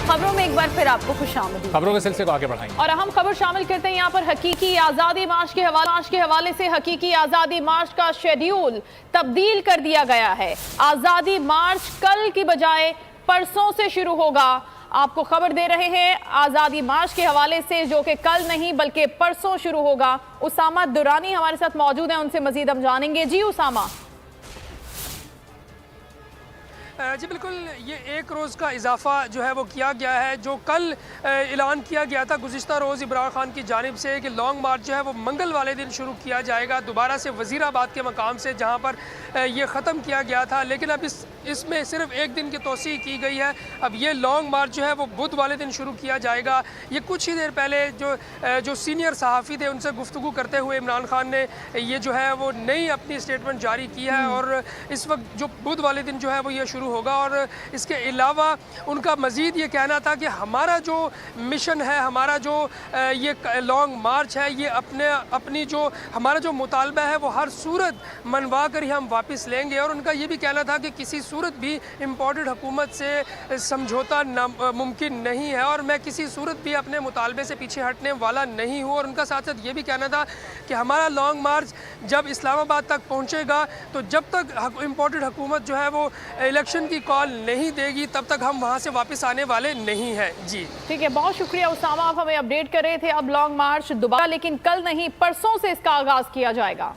खबरों में एक बार फिर आपको खुशामदीद। खबरों के सिलसिले को आगे बढ़ाएंगे और अहम खबर शामिल करते हैं यहाँ पर हकीकी आज़ादी मार्च के हवाले से हकीकी आज़ादी मार्च का शेड्यूल तब्दील कर दिया गया है। आज़ादी मार्च कल की बजाय परसों से शुरू होगा। आपको खबर दे रहे हैं आज़ादी मार्च के हवाले से, जो कि कल नहीं बल्कि परसों शुरू होगा। उसामा दुरानी हमारे साथ मौजूद हैं, उनसे मजीद हम जानेंगे। जी उसामा। जी बिल्कुल, ये एक रोज़ का इजाफा जो है वो किया गया है। जो कल ऐलान किया गया था गुज़िश्ता रोज़ इमरान खान की जानिब से कि लॉन्ग मार्च जो है वो मंगल वाले दिन शुरू किया जाएगा, दोबारा से वज़ीराबाद के मकाम से जहाँ पर ये ख़त्म किया गया था। लेकिन अब इसमें सिर्फ एक दिन की तोसी की गई है। अब ये लॉन्ग मार्च जो है वो बुध वाले दिन शुरू किया जाएगा। ये कुछ ही देर पहले जो सीनियर सहाफ़ी थे उनसे गुफ्तगू करते हुए इमरान खान ने ये जो है वो नई अपनी स्टेटमेंट जारी की है। और इस वक्त जो बुध वाले दिन जो है वो ये शुरू होगा। और इसके अलावा उनका मज़ीद ये कहना था कि हमारा जो मिशन है, हमारा जो ये लॉन्ग मार्च है, ये अपनी जो हमारा जो मुतालबा है वो हर सूरत मनवा कर ही हम वापस लेंगे। और उनका ये भी कहना था कि किसी सूरत भी इम्पोर्टेड हुकूमत से समझौता मुमकिन नहीं है और मैं किसी सूरत भी अपने मुतालबे से पीछे हटने वाला नहीं हूँ। और उनका साथ साथ ये भी कहना था कि हमारा लॉन्ग मार्च जब इस्लामाबाद तक पहुँचेगा तो जब तक इम्पोर्टेड हुकूमत जो है वो इलेक्शन की कॉल नहीं देगी तब तक हम वहाँ से वापस आने वाले नहीं हैं। जी ठीक है, बहुत शुक्रिया उसामा, आप हमें अपडेट कर रहे थे। अब लॉन्ग मार्च दोबारा, लेकिन कल नहीं परसों से इसका आगाज किया जाएगा।